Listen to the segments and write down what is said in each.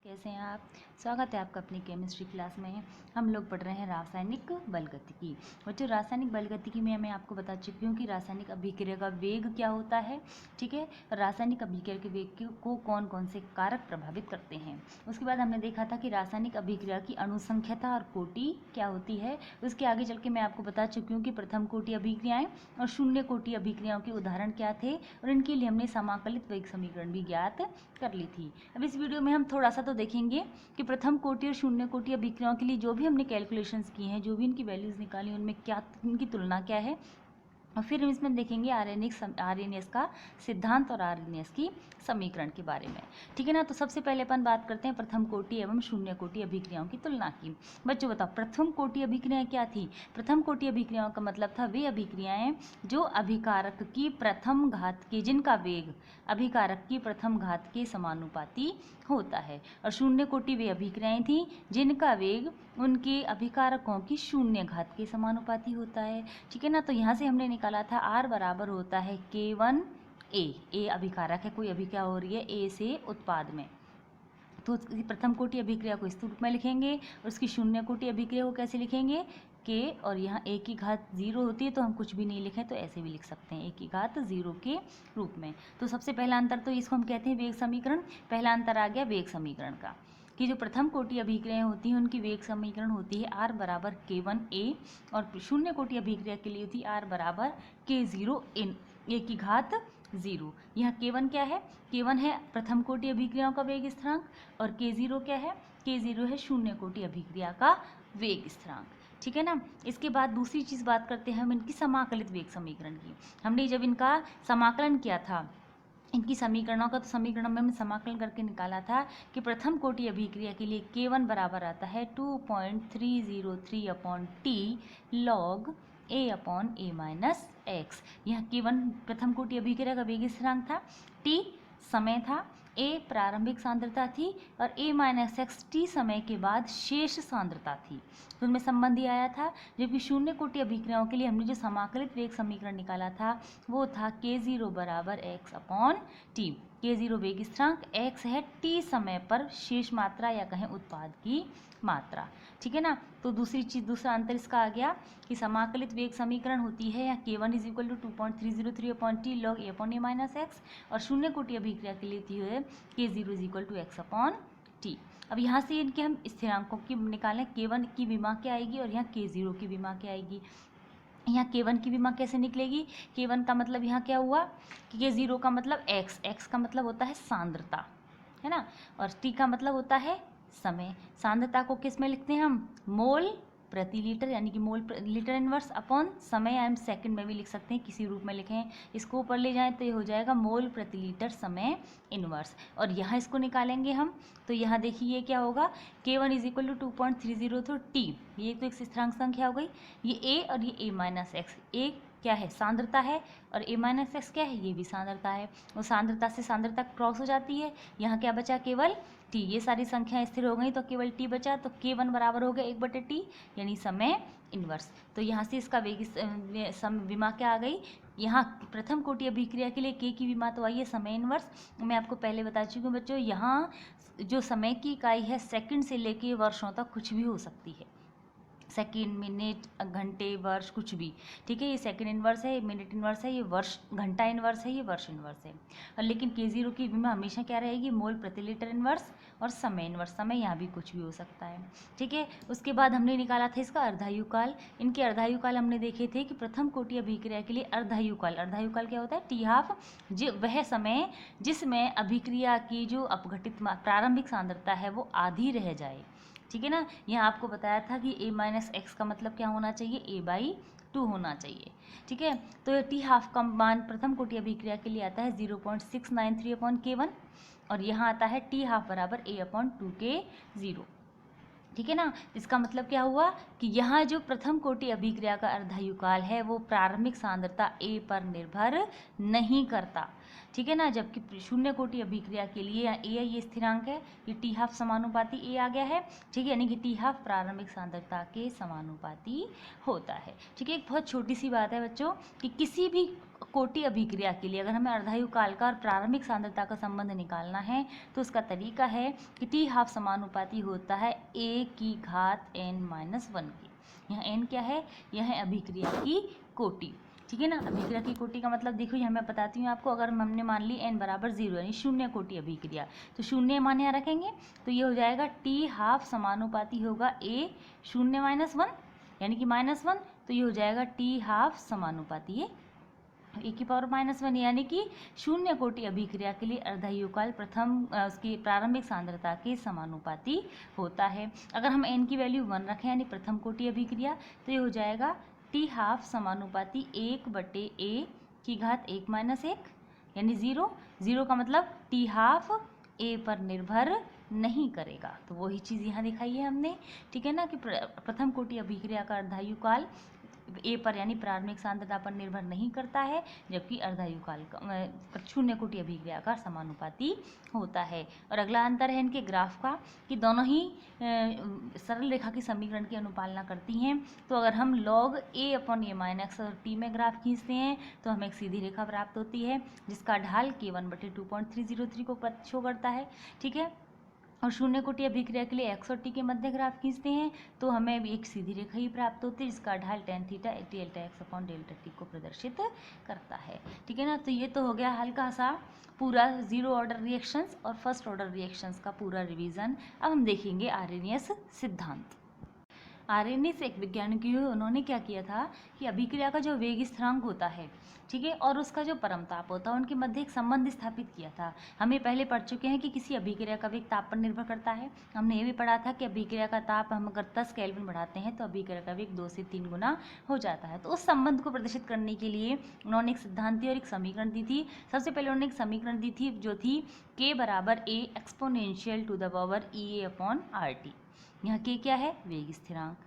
कैसे हैं आप। स्वागत है आपका अपनी केमिस्ट्री क्लास में। हम लोग पढ़ रहे हैं रासायनिक बलगतिकी। बच्चों, रासायनिक बलगतिकी में मैं आपको बता चुकी हूँ कि रासायनिक अभिक्रिया का वेग क्या होता है। ठीक है, रासायनिक अभिक्रिया के वेग को कौन कौन से कारक प्रभावित करते हैं। उसके बाद हमने देखा था कि रासायनिक अभिक्रिया की अणुसंख्यता और कोटि क्या होती है। उसके आगे चल के मैं आपको बता चुकी हूँ कि प्रथम कोटि अभिक्रियाएं और शून्य कोटि अभिक्रियाओं के उदाहरण क्या थे, और इनके लिए हमने समाकलित वेग समीकरण भी ज्ञात कर ली थी। अब इस वीडियो में हम थोड़ा सा तो देखेंगे कि प्रथम कोटि और शून्य कोटि अभिक्रियाओं के लिए जो भी हमने कैलकुलेशंस की हैं, जो भी इनकी वैल्यूज़ निकाली, उनमें क्या इनकी तुलना क्या है, और फिर हम इसमें देखेंगे आरएनएस का सिद्धांत और आरएनएस की समीकरण के बारे में। ठीक है ना। तो सबसे पहले अपन बात करते हैं प्रथम कोटि एवं शून्य कोटि अभिक्रियाओं की तुलना की। बच्चों बताओ, प्रथम कोटि अभिक्रियाएं क्या थी। प्रथम कोटि अभिक्रियाओं का मतलब था वे अभिक्रियाएं जो अभिकारक की प्रथम घात के, जिनका वेग अभिकारक की प्रथम घात के समानुपाती होता है, और शून्य कोटि वे अभिक्रियाएं थी जिनका वेग उनके अभिकारकों की शून्य घात के समानुपाती होता है। ठीक है ना। तो यहाँ से हमने निकाला था R बराबर होता है K1A। ए अभिकारक है, कोई अभिक्रिया हो रही है ए से उत्पाद में, तो प्रथम कोटि अभिक्रिया को इस रूप में लिखेंगे, और उसकी शून्य कोटि अभिक्रिया को कैसे लिखेंगे, के, और यहाँ ए की घात 0 होती है तो हम कुछ भी नहीं लिखें तो ऐसे भी लिख सकते हैं, ए की घात 0 के रूप में। तो सबसे पहला अंतर तो इसको हम कहते हैं वेग समीकरण। पहला अंतर आ गया वेग समीकरण का, कि जो प्रथम कोटि अभिक्रियाएं होती हैं उनकी वेग समीकरण होती है R बराबर K1A, और शून्य कोटि अभिक्रिया के लिए होती है R बराबर K0N, ए की घात 0। यहाँ K1 क्या है, K1 है प्रथम कोटि अभिक्रियाओं का वेग स्थिरांक, और K0 क्या है, K0 है शून्य कोटि अभिक्रिया का वेग स्थिरांक। ठीक है ना। इसके बाद दूसरी चीज़ बात करते हैं हम इनकी समाकलित वेग समीकरण की। हमने जब इनका समाकलन किया था, इनकी समीकरणों का, तो समीकरण में हमने समाकलन करके निकाला था कि प्रथम कोटि अभिक्रिया के लिए K1 बराबर आता है 2.303 upon T log A upon A minus x. यहाँ K1 प्रथम कोटि अभिक्रिया का वेग स्थिरांक था, T समय था, A प्रारंभिक सांद्रता थी, और A माइनस एक्स टी समय के बाद शेष सांद्रता थी। तो उनमें संबंध ही आया था। जबकि शून्य कोटि अभिक्रियाओं के लिए हमने जो समाकलित वेग समीकरण निकाला था वो था K0 बराबर एक्स अपॉन टी। K0 वेग स्थिरांक, एक्स है टी समय पर शेष मात्रा या कहें उत्पाद की मात्रा। ठीक है ना। तो दूसरा अंतर इसका आ गया कि समाकलित वेग समीकरण होती है यहाँ K1 is equal to 2.303 upon T log A upon A minus x, और शून्य कोटि अभिक्रिया के लिए होती है K0 is equal to x upon T. अब यहाँ से इनके हम स्थिरांकों की निकालें, K1 की विमा क्या आएगी और यहाँ K0 की विमा क्या आएगी। यहाँ K1 की विमा कैसे निकलेगी, K1 का मतलब यहाँ क्या हुआ कि K0 का मतलब x, x का मतलब होता है सांद्रता, है ना, और t का मतलब होता है समय। सांद्रता को किस में लिखते हैं हम, मोल प्रति लीटर, यानी कि मोल लीटर इनवर्स अपॉन समय एम सेकंड में भी लिख सकते हैं, किसी रूप में लिखें। इसको ऊपर ले जाएं तो ये हो जाएगा मोल प्रति लीटर समय इनवर्स, और यहाँ इसको निकालेंगे हम, तो यहाँ देखिए ये क्या होगा, K1 इज इक्वल टू 2.303 तो टी, ये तो एक स्थिरांक संख्या हो गई, ये A और ये A माइनस एक्स, A क्या है, सांद्रता है, और A माइनस एक्स क्या है, ये भी सांद्रता है। वो सांद्रता से सांद्रता क्रॉस हो जाती है, यहाँ क्या बचा, केवल T। ये सारी संख्याएं स्थिर हो गई तो केवल T बचा, तो K1 बराबर हो गया 1/T, यानी समय इनवर्स। तो यहाँ से इसका वेग विमा क्या आ गई, यहाँ प्रथम कोटि अभिक्रिया के लिए K की विमा तो आई है समय इनवर्स। मैं आपको पहले बता चुकी हूँ बच्चों, यहाँ जो समय की इकाई है सेकंड से लेके वर्षों तक कुछ भी हो सकती है, सेकंड, मिनट, घंटे, वर्ष, कुछ भी। ठीक है, ये सेकंड इनवर्स है, ये मिनट इनवर्स है, ये वर्ष घंटा इनवर्स है, ये वर्ष इनवर्स है। और लेकिन K0 की विमा हमेशा क्या रहेगी, मोल प्रति लीटर इनवर्स और समय इनवर्स। समय यहाँ भी कुछ भी हो सकता है। ठीक है। उसके बाद हमने निकाला था इसका अर्धायुकाल। इनके अर्धायुकाल हमने देखे थे कि प्रथम कोटि अभिक्रिया के लिए अर्धायुकाल क्या होता है, टी हाफ, वह समय जिसमें अभिक्रिया की जो अपघटित प्रारंभिक सांद्रता है वो आधी रह जाए। ठीक है ना। यहाँ आपको बताया था कि A माइनस एक्स का मतलब क्या होना चाहिए, A/2 होना चाहिए। ठीक है। तो टी हाफ का मान प्रथम कोटि अभिक्रिया के लिए आता है 0.693 अपॉन K1, और यहाँ आता है टी हाफ बराबर A/2K0। ठीक है ना। इसका मतलब क्या हुआ कि यहाँ जो प्रथम कोटि अभिक्रिया का अर्धायुकाल है वो प्रारंभिक सांद्रता A पर निर्भर नहीं करता। ठीक है ना। जबकि शून्य कोटि अभिक्रिया के लिए ए ये स्थिरांक है, ये टी हाफ समानुपाती ए आ गया है, ठीक है, यानी कि टी हाफ प्रारंभिक सांद्रता के समानुपाती होता है। ठीक है, एक बहुत छोटी सी बात है बच्चों कि किसी भी कोटि अभिक्रिया के लिए अगर हमें अर्धायु काल का और प्रारंभिक सांद्रता का संबंध निकालना है तो उसका तरीका है कि टी हाफ समानुपाती होता है a की घात n-1 की। यहाँ n क्या है, यह है अभिक्रिया की कोटि। ठीक है ना, अभिक्रिया की कोटि का मतलब देखो यहाँ मैं बताती हूँ आपको। अगर हमने मान ली n बराबर 0 यानी शून्य कोटि अभिक्रिया, तो शून्य मान यहाँ रखेंगे तो ये हो जाएगा टी हाफ समानुपाती होगा a (0-1) यानी कि -1, तो ये हो जाएगा टी हाफ समानुपाती है e⁻⁻1 यानी कि शून्य कोटि अभिक्रिया के लिए अर्धायु काल प्रथम उसकी प्रारंभिक सांद्रता के समानुपाती होता है। अगर हम n की वैल्यू 1 रखें यानी प्रथम कोटि अभिक्रिया, तो ये हो जाएगा टी हाफ समानुपाती 1/a की घात 1-1 यानी 0 का मतलब टी हाफ a पर निर्भर नहीं करेगा। तो वही चीज़ यहाँ दिखाई है हमने। ठीक है ना, कि प्रथम कोटि अभिक्रिया का अर्धायु काल ए पर यानी प्रारंभिक सांद्रता पर निर्भर नहीं करता है, जबकि अर्धायु काल का शून्य कोटि अभिक्रिया का समानुपाती होता है। और अगला अंतर है इनके ग्राफ का कि दोनों ही सरल रेखा की समीकरण की अनुपालना करती हैं। तो अगर हम log a/a- और t में ग्राफ खींचते हैं तो हमें एक सीधी रेखा प्राप्त होती है जिसका ढाल k1/2.303 को शो करता है। ठीक है, और शून्य कोटि अभिक्रिया के लिए x और t के मध्य ग्राफ खींचते हैं तो हमें भी एक सीधी रेखा ही प्राप्त होती है जिसका ढाल tan थीटा डेल्टा x/डेल्टा t को प्रदर्शित करता है। ठीक है ना, तो ये तो हो गया हल्का सा पूरा जीरो ऑर्डर रिएक्शंस और फर्स्ट ऑर्डर रिएक्शंस का पूरा रिवीजन। अब हम देखेंगे आर्रेनियस सिद्धांत। आर्रेनियस एक वैज्ञानिक हुए, उन्होंने क्या किया था कि अभिक्रिया का जो वेग स्थिरांक होता है, ठीक है, और उसका जो परमताप होता है उनके मध्य एक संबंध स्थापित किया था। हमें पहले पढ़ चुके हैं कि किसी अभिक्रिया का वेग ताप पर निर्भर करता है। हमने ये भी पढ़ा था कि अभिक्रिया का ताप हम अगर 10 केल्विन बढ़ाते हैं तो अभिक्रिया का वेग 2 से 3 गुना हो जाता है। तो उस संबंध को प्रदर्शित करने के लिए उन्होंने एक सिद्धांत दी और एक समीकरण दी थी। सबसे पहले उन्होंने एक समीकरण दी थी जो थी k बराबर a exponential to the power EA/RT। यहाँ k क्या है, वेग स्थिरांक।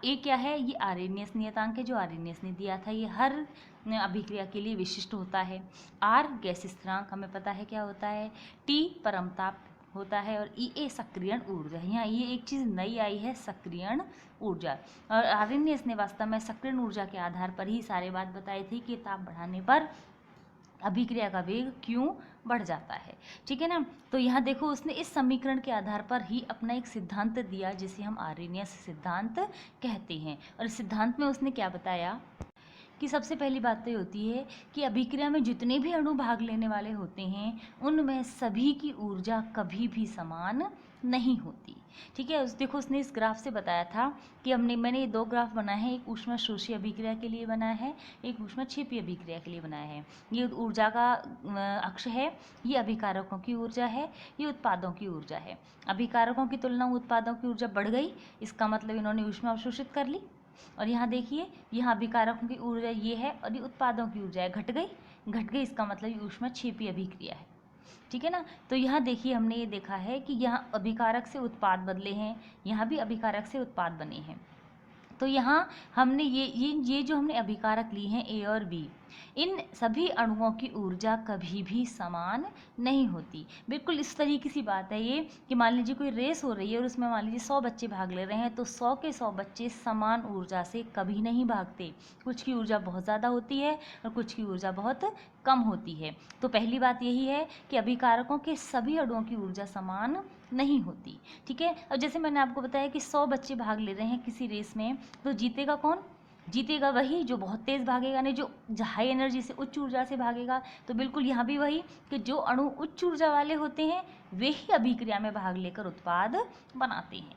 ए क्या है, ये आर्रेनियस नियतांक है जो आर्रेनियस ने दिया था। ये हर अभिक्रिया के लिए विशिष्ट होता है। आर गैस स्थिरांक हमें पता है क्या होता है। टी परमताप होता है और ई ए सक्रियण ऊर्जा। यहाँ ये एक चीज़ नई आई है, सक्रियण ऊर्जा। और आर्रेनियस ने वास्तव में सक्रियण ऊर्जा के आधार पर ही सारे बात बताई थी कि ताप बढ़ाने पर अभिक्रिया का वेग क्यों बढ़ जाता है। ठीक है ना, तो यहाँ देखो उसने इस समीकरण के आधार पर ही अपना एक सिद्धांत दिया जिसे हम आर्रेनियस सिद्धांत कहते हैं। और इस सिद्धांत में उसने क्या बताया कि सबसे पहली बात तो ये होती है कि अभिक्रिया में जितने भी अणु भाग लेने वाले होते हैं उनमें सभी की ऊर्जा कभी भी समान नहीं होती। ठीक है, देखो उसने इस ग्राफ से बताया था कि मैंने ये दो ग्राफ बनाए हैं, एक ऊष्मशोषी अभिक्रिया के लिए बनाया है, एक ऊष्मक्षेपी अभिक्रिया के लिए बनाया है। ये ऊर्जा का अक्ष है, ये अभिकारकों की ऊर्जा है, ये उत्पादों की ऊर्जा है। अभिकारकों की तुलना में उत्पादों की ऊर्जा बढ़ गई, इसका मतलब इन्होंने ऊष्मा अवशोषित कर ली। और यहाँ देखिए, यहाँ अभिकारकों की ऊर्जा ये है और ये उत्पादों की ऊर्जा है, घट गई, इसका मतलब ये ऊष्मक्षेपी अभिक्रिया है। ठीक है ना, तो यहाँ देखिए हमने ये देखा है कि यहाँ अभिकारक से उत्पाद बदले हैं, यहाँ भी अभिकारक से उत्पाद बने हैं। तो यहाँ हमने ये जो हमने अभिकारक ली हैं ए और बी, इन सभी अणुओं की ऊर्जा कभी भी समान नहीं होती। बिल्कुल इस तरीके सी बात है ये कि मान लीजिए कोई रेस हो रही है और उसमें मान लीजिए 100 बच्चे भाग ले रहे हैं, तो 100 के 100 बच्चे समान ऊर्जा से कभी नहीं भागते। कुछ की ऊर्जा बहुत ज़्यादा होती है और कुछ की ऊर्जा बहुत कम होती है। तो पहली बात यही है कि अभिकारकों के सभी अणुओं की ऊर्जा समान नहीं होती। ठीक है, अब जैसे मैंने आपको बताया कि 100 बच्चे भाग ले रहे हैं किसी रेस में, तो जीतेगा कौन? जीतेगा वही जो बहुत तेज़ भागेगा, नहीं जो हाई एनर्जी से उच्च ऊर्जा से भागेगा। तो बिल्कुल यहाँ भी वही कि जो अणु उच्च ऊर्जा वाले होते हैं वे ही अभिक्रिया में भाग लेकर उत्पाद बनाते हैं।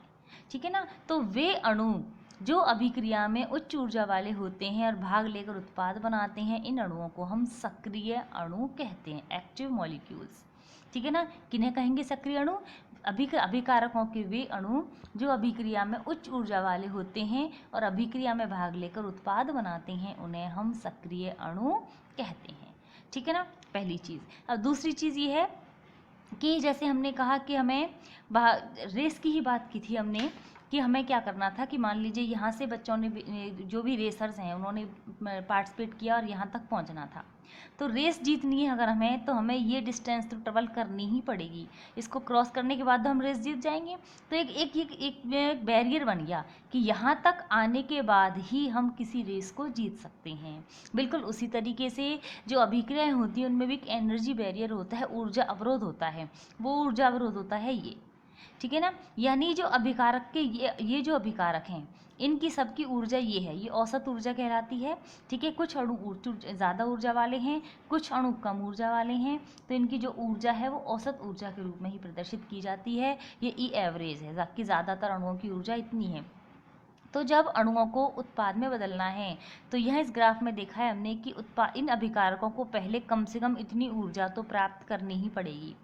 ठीक है ना, तो वे अणु जो अभिक्रिया में उच्च ऊर्जा वाले होते हैं और भाग लेकर उत्पाद बनाते हैं, इन अणुओं को हम सक्रिय अणु कहते हैं, एक्टिव मॉलिक्यूल्स। ठीक है ना, किन्हें कहेंगे सक्रिय अणु? अभिकारकों के वे अणु जो अभिक्रिया में उच्च ऊर्जा वाले होते हैं और अभिक्रिया में भाग लेकर उत्पाद बनाते हैं, उन्हें हम सक्रिय अणु कहते हैं। ठीक है ना, पहली चीज़। अब दूसरी चीज़ ये है कि जैसे हमने कहा कि हमें रेस की ही बात की थी हमने कि हमें क्या करना था कि मान लीजिए यहाँ से बच्चों ने जो भी रेसर्स हैं उन्होंने पार्टिसिपेट किया और यहाँ तक पहुँचना था। तो रेस जीतनी है अगर हमें, तो हमें ये डिस्टेंस तो ट्रेवल करनी ही पड़ेगी। इसको क्रॉस करने के बाद हम रेस जीत जाएंगे। तो एक बैरियर बन गया कि यहाँ तक आने के बाद ही हम किसी रेस को जीत सकते हैं। बिल्कुल उसी तरीके से जो अभिक्रियाएं होती हैं उनमें भी एक एनर्जी बैरियर होता है, ऊर्जा अवरोध होता है। वो ऊर्जा अवरोध होता है ये, ठीक है ना। यानी जो अभिकारक के ये जो अभिकारक हैं इनकी सबकी ऊर्जा ये है, ये औसत ऊर्जा कहलाती है, ठीक है। कुछ अणु ज़्यादा ऊर्जा वाले हैं, कुछ अणु कम ऊर्जा वाले हैं, तो इनकी जो ऊर्जा है वो औसत ऊर्जा के रूप में ही प्रदर्शित की जाती है। ये ई एवरेज है, जबकि ज़्यादातर अणुओं की ऊर्जा इतनी है। तो जब अणुओं को उत्पाद में बदलना है तो यह इस ग्राफ में देखा है हमने कि इन अभिकारकों को पहले कम से कम इतनी ऊर्जा तो प्राप्त करनी ही पड़ेगी।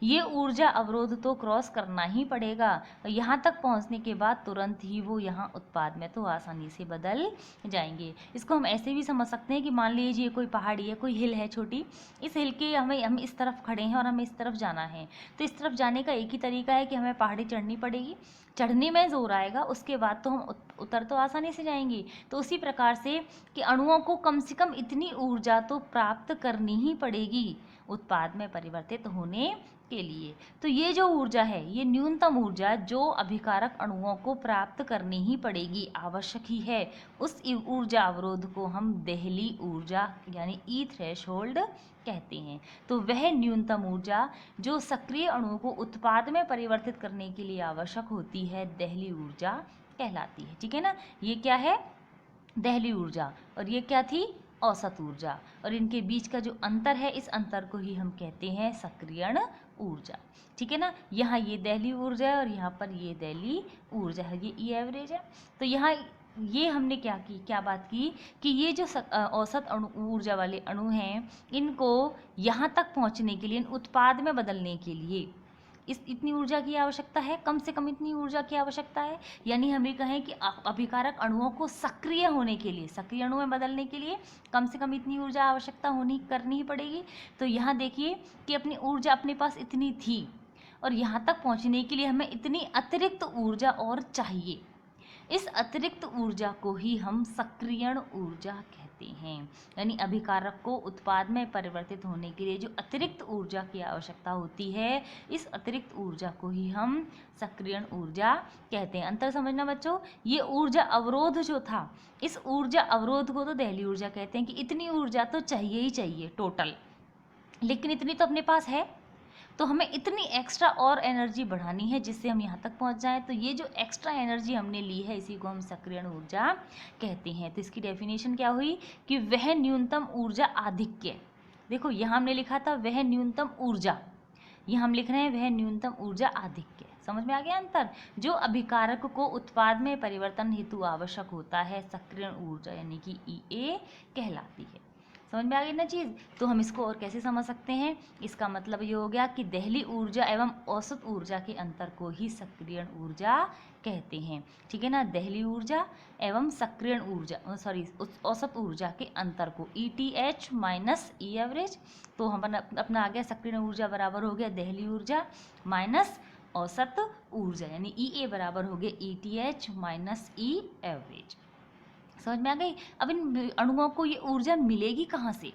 ये ऊर्जा अवरोध तो क्रॉस करना ही पड़ेगा। यहाँ तक पहुँचने के बाद तुरंत ही वो यहाँ उत्पाद में तो आसानी से बदल जाएंगे। इसको हम ऐसे भी समझ सकते हैं कि मान लीजिए कोई पहाड़ी है, कोई हिल है छोटी, इस हिल के हम इस तरफ खड़े हैं और हमें इस तरफ जाना है। तो इस तरफ जाने का एक ही तरीका है कि हमें पहाड़ी चढ़नी पड़ेगी। चढ़ने में जोर आएगा, उसके बाद तो हम उतर तो आसानी से जाएंगे। तो उसी प्रकार से कि अणुओं को कम से कम इतनी ऊर्जा तो प्राप्त करनी ही पड़ेगी उत्पाद में परिवर्तित होने के लिए। तो ये जो ऊर्जा है, ये न्यूनतम ऊर्जा जो अभिकारक अणुओं को प्राप्त करनी ही पड़ेगी, आवश्यक ही है, उस ऊर्जा अवरोध को हम देहली ऊर्जा यानी ई थ्रेशोल्ड कहते हैं। तो वह न्यूनतम ऊर्जा जो सक्रिय अणुओं को उत्पाद में परिवर्तित करने के लिए आवश्यक होती है, देहली ऊर्जा कहलाती है, ठीक है ना। ये क्या है, देहली ऊर्जा, और ये क्या थी, औसत ऊर्जा, और इनके बीच का जो अंतर है, इस अंतर को ही हम कहते हैं सक्रियण ऊर्जा, ठीक है ना। यहाँ ये देहली ऊर्जा है और यहाँ पर ये देहली ऊर्जा है, ये ई एवरेज है। तो यहाँ ये हमने क्या बात की कि ये जो औसत ऊर्जा वाले अणु हैं, इनको यहाँ तक पहुँचने के लिए, इन उत्पाद में बदलने के लिए इतनी ऊर्जा की आवश्यकता है, कम से कम इतनी ऊर्जा की आवश्यकता है। यानी हम ये कहें कि अभिकारक अणुओं को सक्रिय होने के लिए, सक्रिय अणु में बदलने के लिए कम से कम इतनी ऊर्जा आवश्यकता करनी ही पड़ेगी। तो यहाँ देखिए कि अपनी ऊर्जा अपने पास इतनी थी और यहाँ तक पहुँचने के लिए हमें इतनी अतिरिक्त ऊर्जा और चाहिए। इस अतिरिक्त ऊर्जा को ही हम सक्रियण ऊर्जा कहते हैं। यानी अभिकारक को उत्पाद में परिवर्तित होने के लिए जो अतिरिक्त ऊर्जा की आवश्यकता होती है, इस अतिरिक्त ऊर्जा को ही हम सक्रियण ऊर्जा कहते हैं। अंतर समझना बच्चों, ये ऊर्जा अवरोध जो था, इस ऊर्जा अवरोध को तो देहली ऊर्जा कहते हैं कि इतनी ऊर्जा तो चाहिए ही चाहिए टोटल, लेकिन इतनी तो अपने पास है, तो हमें इतनी एक्स्ट्रा और एनर्जी बढ़ानी है जिससे हम यहाँ तक पहुँच जाएं। तो ये जो एक्स्ट्रा एनर्जी हमने ली है, इसी को हम सक्रियण ऊर्जा कहते हैं। तो इसकी डेफिनेशन क्या हुई कि वह न्यूनतम ऊर्जा आधिक्य, देखो यहाँ हमने लिखा था वह न्यूनतम ऊर्जा, यहाँ हम लिख रहे हैं वह न्यूनतम ऊर्जा आधिक्य। समझ में आ गया अंतर। जो अभिकारक को उत्पाद में परिवर्तन हेतु आवश्यक होता है, सक्रियण ऊर्जा यानी कि ई कहलाती है। समझ में आ गई ना चीज़। तो हम इसको और कैसे समझ सकते हैं, इसका मतलब ये हो गया कि देहली ऊर्जा एवं औसत ऊर्जा के अंतर को ही सक्रियण ऊर्जा कहते हैं, ठीक है ना। देहली ऊर्जा एवं सक्रियण ऊर्जा औसत ऊर्जा के अंतर को ETH माइनस ई एवरेज, तो हम अपना आ गया सक्रियण ऊर्जा बराबर हो गया देहली ऊर्जा माइनस औसत ऊर्जा, यानी EA बराबर हो गया ETH माइनस ई एवरेज। समझ में आ गई। अब इन अणुओं को ये ऊर्जा मिलेगी कहाँ से।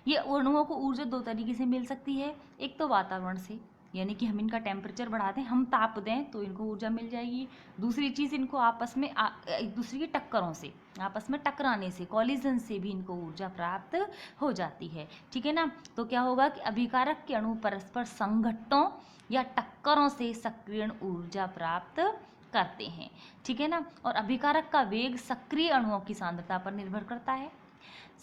ये अणुओं को ऊर्जा दो तरीके से मिल सकती है। एक तो वातावरण से, यानी कि हम इनका टेम्परेचर बढ़ा दें, हम ताप दें तो इनको ऊर्जा मिल जाएगी। दूसरी चीज़, इनको आपस में एक दूसरे की टक्करों से, आपस में टकराने से, कॉलिजन से भी इनको ऊर्जा प्राप्त हो जाती है, ठीक है ना। तो क्या होगा कि अभिकारक के अणु परस्पर संघट्टों या टक्करों से सक्रियण ऊर्जा प्राप्त करते हैं, ठीक है ना। और अभिकारक का वेग सक्रिय अणुओं की सांद्रता पर निर्भर करता है।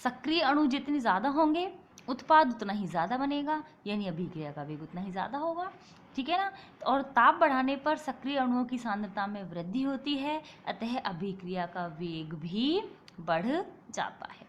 सक्रिय अणु जितने ज़्यादा होंगे उत्पाद उतना ही ज़्यादा बनेगा, यानी अभिक्रिया का वेग उतना ही ज़्यादा होगा, ठीक है ना। और ताप बढ़ाने पर सक्रिय अणुओं की सांद्रता में वृद्धि होती है, अतः अभिक्रिया का वेग भी बढ़ जाता है,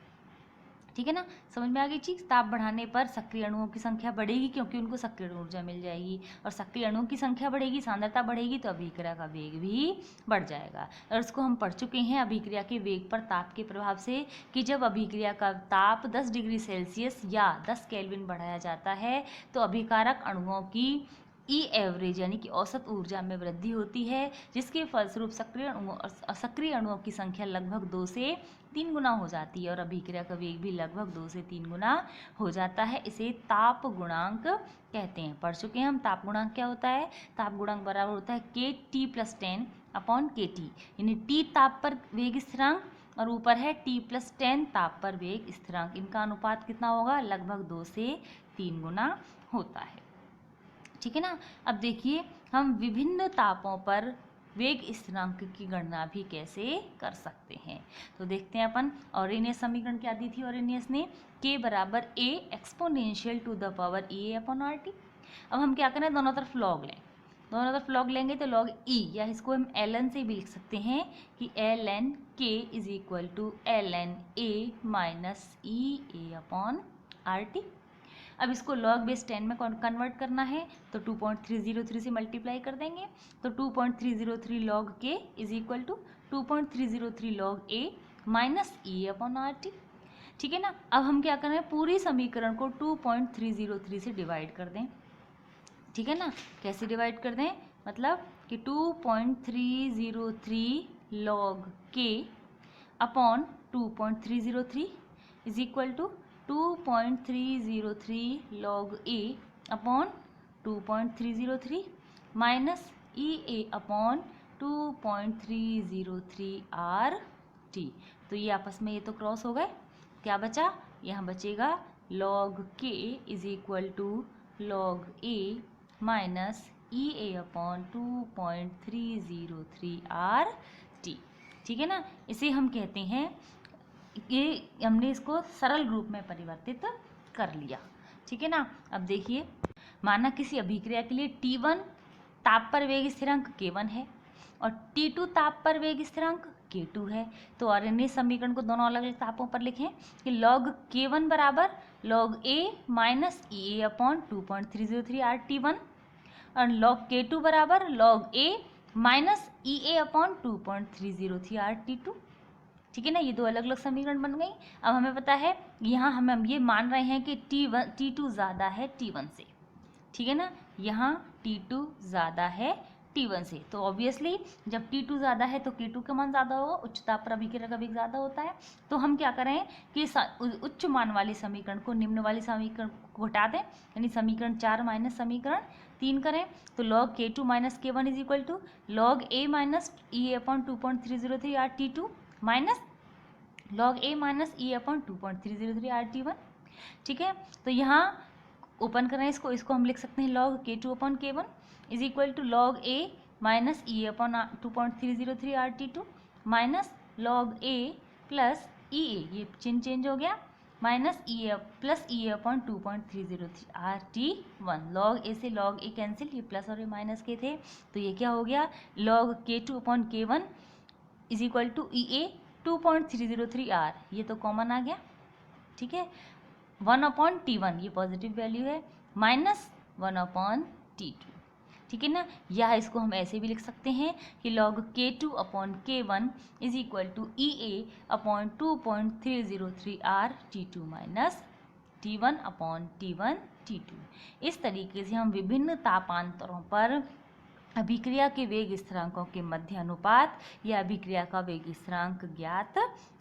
ठीक है ना। समझ में आ गई चीज़। ताप बढ़ाने पर सक्रिय अणुओं की संख्या बढ़ेगी क्योंकि उनको सक्रिय ऊर्जा मिल जाएगी, और सक्रिय अणुओं की संख्या बढ़ेगी, सांद्रता बढ़ेगी, तो अभिक्रिया का वेग भी बढ़ जाएगा। और इसको हम पढ़ चुके हैं अभिक्रिया के वेग पर ताप के प्रभाव से, कि जब अभिक्रिया का ताप 10 डिग्री सेल्सियस या 10 केल्विन बढ़ाया जाता है तो अभिकारक अणुओं की ई एवरेज यानी कि औसत ऊर्जा में वृद्धि होती है, जिसके फलस्वरूप सक्रिय अणुओं और असक्रिय अणुओं की संख्या लगभग 2 से 3 गुना हो जाती है और अभिक्रिया का वेग भी लगभग 2 से 3 गुना हो जाता है। इसे ताप गुणांक कहते हैं। पढ़ चुके हैं हम ताप गुणांक क्या होता है। ताप गुणांक बराबर होता है KT+10 अपॉन KT, यानी T ताप पर वेग स्थिरांक और ऊपर है T+10 ताप पर वेग स्थिरांक। इनका अनुपात कितना होगा, लगभग 2 से 3 गुना होता है। ठीक है ना। अब देखिए हम विभिन्न तापों पर वेग स्थिरांक की गणना भी कैसे कर सकते हैं। तो देखते हैं अपन ऑरेनियस समीकरण क्या दी थी ऑरेनियस ने, K बराबर A exponential to the power EA upon RT। अब हम क्या करें, दोनों तरफ लॉग लें। दोनों तरफ लॉग लेंगे तो लॉग E, या इसको हम ln से भी लिख सकते हैं कि ln K is equal to ln A minus EA upon RT। अब इसको log बेस 10 में कन्वर्ट करना है तो 2.303 से मल्टीप्लाई कर देंगे तो 2.303 log K is equal to 2.303 log A minus E upon RT। ठीक है ना। अब हम क्या करें, पूरी समीकरण को 2.303 से डिवाइड कर दें। ठीक है ना। कैसे डिवाइड कर दें, मतलब कि 2.303 log K upon 2.303 is equal to 2.303 log A upon 2.303 minus EA upon 2.303 RT। तो ये आपस में ये तो क्रॉस हो गए, क्या बचा, यहाँ बचेगा log K is equal to log A minus EA upon 2.303 RT। ठीक है ना। इसे हम कहते हैं, ये हमने इसको सरल रूप में परिवर्तित कर लिया। ठीक है ना। अब देखिए, माना किसी अभिक्रिया के लिए T1 ताप पर वेग स्थिरांक K1 है और T2 ताप पर वेग स्थिरांक K2 है। तो आर्यनियस समीकरण को दोनों अलग अलग तापों पर लिखें कि log K1 बराबर log A minus EA upon 2.303 RT1 और log K2 बराबर log A minus EA upon 2.303 RT2। ठीक है ना। ये दो अलग अलग समीकरण बन गई। अब हमें पता है, यहाँ हम ये मान रहे हैं कि T2 ज़्यादा है T1 से। ठीक है ना। यहाँ T2 ज़्यादा है T1 से, तो ऑब्वियसली जब T2 ज़्यादा है तो K2 का मान ज़्यादा होगा, उच्च ताप पर अभिक्रिया का वेग ज़्यादा होता है। तो हम क्या करें कि उच्च मान वाले समीकरण को निम्न वाले समीकरण को घटा दें, यानी समीकरण 4 माइनस समीकरण 3 करें तो log K2 minus K1 is equal to log A minus EA upon 2.303 RT2 minus log A minus E upon 2.303 RT1। ठीक है। तो यहाँ ओपन करें इसको, हम लिख सकते हैं log K2 upon K1 is equal to log A minus E upon 2.303 RT2 minus log A plus EA, ये चिन्ह चेंज हो गया, minus EA plus EA upon 2.303 RT1। log A से log A कैंसिल, ये प्लस और ये minus के थे, तो ये क्या हो गया, log K2 upon K1 is equal to EA 2.303 R, ये तो कॉमन आ गया। ठीक है। 1/T1 ये पॉजिटिव वैल्यू है, माइनस 1/T2। ठीक है ना। या इसको हम ऐसे भी लिख सकते हैं कि log K2 upon K1 is equal to EA upon 2.303 RT2 minus T1 upon T1 T2। इस तरीके से हम विभिन्न तापांतरों पर अभिक्रिया के वेग स्थिरांकों के मध्य अनुपात या अभिक्रिया का वेग स्थिरांक ज्ञात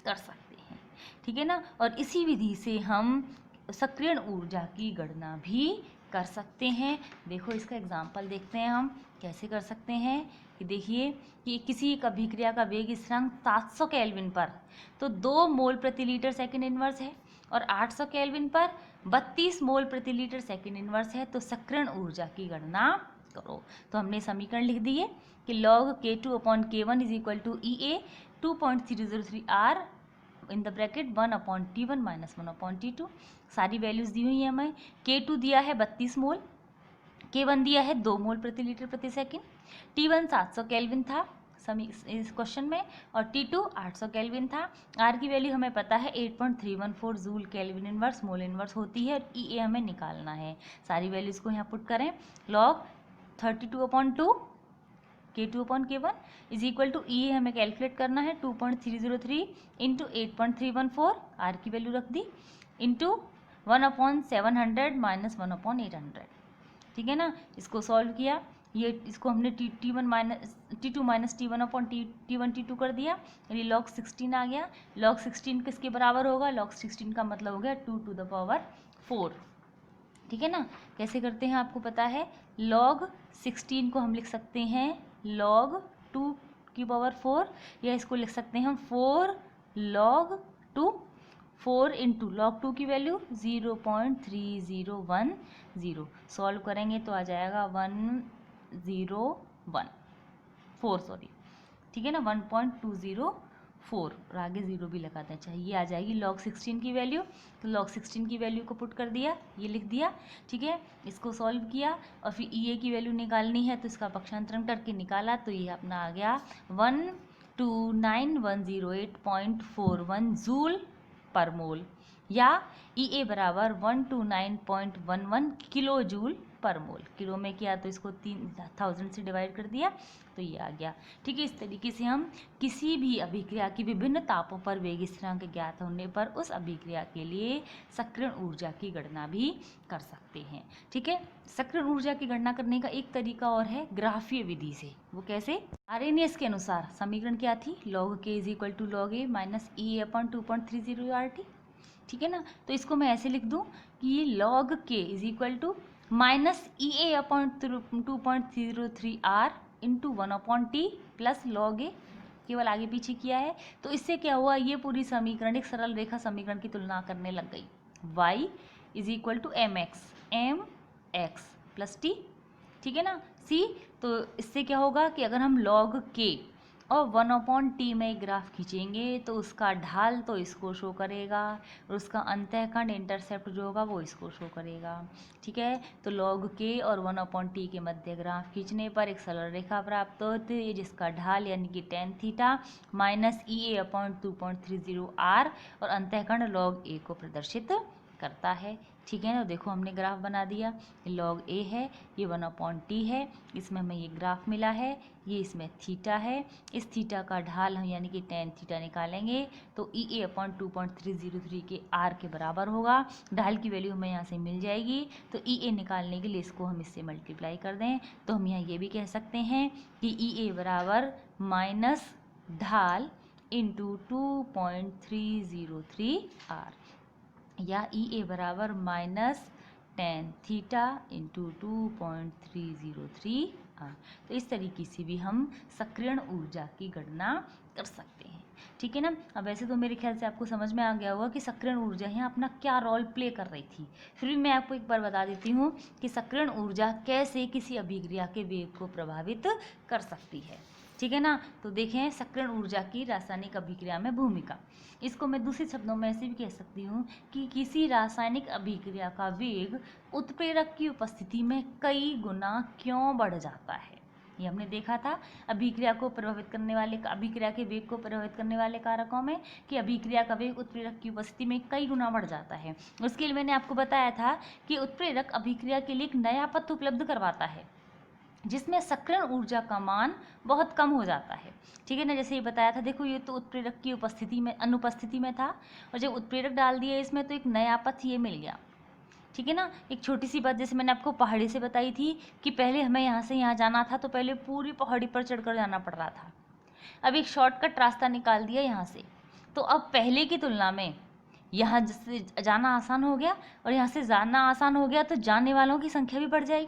कर सकते हैं। ठीक है ना। और इसी विधि से हम सक्रियण ऊर्जा की गणना भी कर सकते हैं। देखो इसका एग्जाम्पल देखते हैं हम कैसे कर सकते हैं। कि देखिए कि किसी एक अभिक्रिया का वेग स्थिरांक 700 केल्विन पर तो 2 मोल प्रति लीटर सेकेंड इनवर्स है और 800 केल्विन पर 32 मोल प्रति लीटर सेकेंड इनवर्स है, तो सक्रियण ऊर्जा की गणना करो। तो हमने समीकरण लिख दिए कि log K2 upon K1 is equal to EA 2.303 R in the bracket 1/T1 minus 1/T2। सारी वैल्यूज दी हुई है हमें। K2 दिया है 32 मोल, K1 दिया है 2 मोल प्रति लीटर प्रति सेकेंड, T1 700 केल्विन था इस क्वेश्चन में और T2 800 केल्विन था। R की वैल्यू हमें पता है 8.314 joule kelvin inverse mole inverse होती है और EA हमें निकालना है। सारी वैल्यूज को यहाँ पुट करें। log 32/2 K2 upon K1 is equal to EA हमें कैलकुलेट करना है 2.303 इंटू 8.314 R की वैल्यू रख दी इंटू 1/700 माइनस 1/800। ठीक है ना। इसको सॉल्व किया, ये इसको हमने T1 minus T2 minus T1 upon T1 T2 कर दिया, यानी log 16 आ गया। log 16 किसके बराबर होगा? log 16 का मतलब हो गया 2 to the power 4, ठीक है ना। कैसे करते हैं आपको पता है, log 16 को हम लिख सकते हैं log 2 की पावर 4, या इसको लिख सकते हैं हम 4 log 2, 4 इंटू log 2 की वैल्यू 0.3010, सॉल्व करेंगे तो आ जाएगा 1.204, सॉरी, ठीक है ना, 1.204, और आगे 0 भी लगाना चाहिए। आ जाएगी log 16 की वैल्यू, तो log 16 की वैल्यू को पुट कर दिया, ये लिख दिया, ठीक है। इसको सॉल्व किया और फिर EA की वैल्यू निकालनी है, तो इसका पक्षांतरण करके निकाला, तो ये अपना आ गया 129,108.41 जूल पर मोल, या EA बराबर 129.11 किलो जूल पर मोल। किलो में किया तो इसको 3000 से डिवाइड कर दिया, तो ये आ गया, ठीक है। इस तरीके से हम किसी भी अभिक्रिया की विभिन्न तापों पर वेग स्थिरांक ज्ञात होने पर उस अभिक्रिया के लिए सक्रियण ऊर्जा की गणना भी कर सकते हैं, ठीक है। सक्रियण ऊर्जा की गणना करने का एक तरीका और है ग्राफीय विधि से। वो कैसे? आरएनएस के अनुसार समीकरण क्या थी? log k is equal to log a minus EA upon 2.30 RT, ठीक है ना। तो इसको मैं ऐसे लिख दूं कि log k is equal to minus EA upon 2.03 R into 1 upon T plus log a, केवल आगे पीछे किया है। तो इससे क्या हुआ, ये पूरी समीकरण एक सरल रेखा समीकरण की तुलना करने लग गई। y is equal to mx plus T, ठीक है ना। c, तो इससे क्या होगा कि अगर हम log k और 1 अपॉन टी में एक ग्राफ खींचेंगे तो उसका ढाल तो इसको शो करेगा और उसका अंतःखंड इंटरसेप्ट जो होगा वो इसको शो करेगा, ठीक है। तो log k और 1 अपॉन टी के मध्य ग्राफ खींचने पर एक सरल रेखा प्राप्त होती है जिसका ढाल यानी कि tan theta minus EA upon 2.30 R और अंतःखंड log a को प्रदर्शित करता है, ठीक है ना। देखो हमने ग्राफ बना दिया, log a है, ये 1 अपॉन टी है, इसमें हमें ये ग्राफ मिला है, ये इसमें थीटा है, इस थीटा का ढाल हम यानी कि tan थीटा निकालेंगे तो EA अपॉन 2.303 के R के बराबर होगा। ढाल की वैल्यू हमें यहाँ से मिल जाएगी, तो EA निकालने के लिए इसको हम इससे मल्टीप्लाई कर दें तो हम यहाँ ये भी कह सकते हैं कि EA बराबर माइनस ढाल इंटू 2.303 R, या EA बराबर minus tan theta into 2.303 R। तो इस तरीके से भी हम सक्रियण ऊर्जा की गणना कर सकते हैं, ठीक है ना। अब वैसे तो मेरे ख्याल से आपको समझ में आ गया होगा कि सक्रियण ऊर्जा यहाँ अपना क्या रोल प्ले कर रही थी। फिर भी मैं आपको एक बार बता देती हूँ कि सक्रियण ऊर्जा कैसे किसी अभिक्रिया के वेग को प्रभावित कर सकती है, ठीक है ना। तो देखें सक्रियण ऊर्जा की रासायनिक अभिक्रिया में भूमिका, इसको मैं दूसरे शब्दों में ऐसे भी कह सकती हूँ कि किसी रासायनिक अभिक्रिया का वेग उत्प्रेरक की उपस्थिति में कई गुना क्यों बढ़ जाता है। ये हमने देखा था अभिक्रिया को प्रभावित करने वाले, अभिक्रिया के वेग को प्रभावित करने वाले कारकों में कि अभिक्रिया का वेग उत्प्रेरक की उपस्थिति में कई गुना बढ़ जाता है। उसके लिए मैंने आपको बताया था कि उत्प्रेरक अभिक्रिया के लिए एक नया पथ उपलब्ध करवाता है जिसमें सक्रियण ऊर्जा का मान बहुत कम हो जाता है, ठीक है ना। जैसे ये बताया था, देखो ये तो उत्प्रेरक की उपस्थिति में अनुपस्थिति में था और जब उत्प्रेरक डाल दिया इसमें तो एक नया पथ ये मिल गया, ठीक है ना। एक छोटी सी बात जैसे मैंने आपको पहाड़ी से बताई थी कि पहले हमें यहाँ से यहाँ जाना था तो पहले पूरी पहाड़ी पर चढ़कर जाना पड़ रहा था, अब एक शॉर्टकट रास्ता निकाल दिया यहाँ से, तो अब पहले की तुलना में यहाँ जिससे जाना आसान हो गया और यहाँ से जाना आसान हो गया तो जाने वालों की संख्या भी बढ़ जाएगी,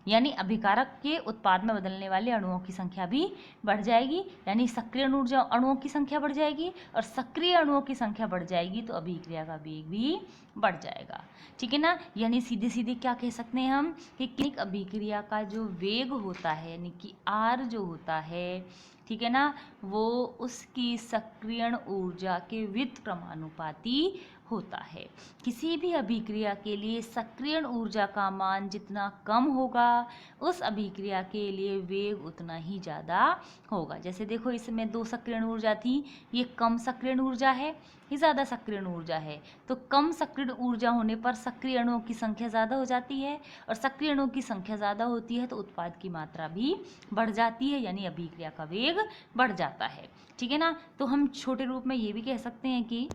यानी अभिकारक के उत्पाद में बदलने वाले अणुओं की संख्या भी बढ़ जाएगी, यानी सक्रिय ऊर्जा अणुओं की संख्या बढ़ जाएगी और सक्रिय अणुओं की संख्या बढ़ जाएगी तो अभिक्रिया का वेग भी बढ़ जाएगा, ठीक है ना। यानी सीधे सीधे क्या कह सकते हैं हम कि एक अभिक्रिया का जो वेग होता है यानी कि R जो होता है, ठीक है ना, वो उसकी सक्रियण ऊर्जा के व्युत्क्रमानुपाती होता है। किसी भी अभिक्रिया के लिए सक्रियण ऊर्जा का मान जितना कम होगा उस अभिक्रिया के लिए वेग उतना ही ज़्यादा होगा। जैसे देखो इसमें 2 सक्रियण ऊर्जा थी, ये कम सक्रियण ऊर्जा है, ये ज़्यादा सक्रियण ऊर्जा है, तो कम सक्रियण ऊर्जा होने पर सक्रिय अणुओं की संख्या ज़्यादा हो जाती है और सक्रिय अणुओं की संख्या ज़्यादा होती है तो उत्पाद की मात्रा भी बढ़ जाती है, यानी अभिक्रिया का वेग बढ़ जाता है, ठीक है ना। तो हम छोटे रूप में ये भी कह सकते हैं कि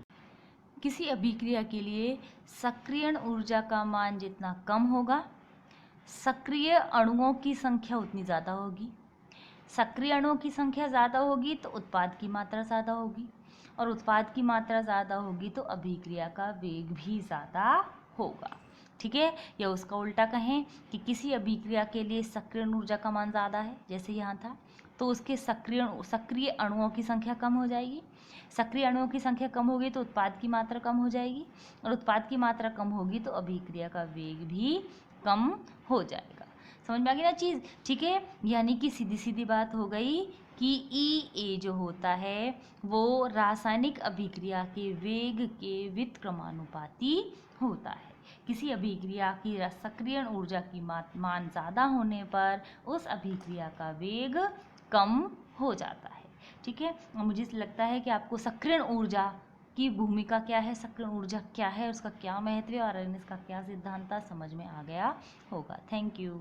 किसी अभिक्रिया के लिए सक्रियण ऊर्जा का मान जितना कम होगा सक्रिय अणुओं की संख्या उतनी ज़्यादा होगी। सक्रिय अणुओं की संख्या ज़्यादा होगी तो उत्पाद की मात्रा ज़्यादा होगी, और उत्पाद की मात्रा ज़्यादा होगी तो अभिक्रिया का वेग भी ज़्यादा होगा। ठीक है, या उसका उल्टा कहें कि किसी अभिक्रिया के लिए सक्रिय ऊर्जा का मान ज़्यादा है, जैसे यहाँ था, तो उसके सक्रिय अणुओं की संख्या कम हो जाएगी। सक्रिय अणुओं की संख्या कम होगी तो उत्पाद की मात्रा कम हो जाएगी, और उत्पाद की मात्रा कम होगी तो अभिक्रिया का वेग भी कम हो जाएगा। समझ में आ गई ना चीज़? ठीक है, यानी कि सीधी सीधी बात हो गई कि ई ए जो होता है वो रासायनिक अभिक्रिया के वेग के व्युत्क्रमानुपाती होता है। किसी अभिक्रिया की सक्रिय ऊर्जा की मान ज़्यादा होने पर उस अभिक्रिया का वेग कम हो जाता है। ठीक है, और मुझे लगता है कि आपको सक्रिय ऊर्जा की भूमिका क्या है, सक्रिय ऊर्जा क्या है, उसका क्या महत्व है और इसका क्या सिद्धांत समझ में आ गया होगा। Thank you.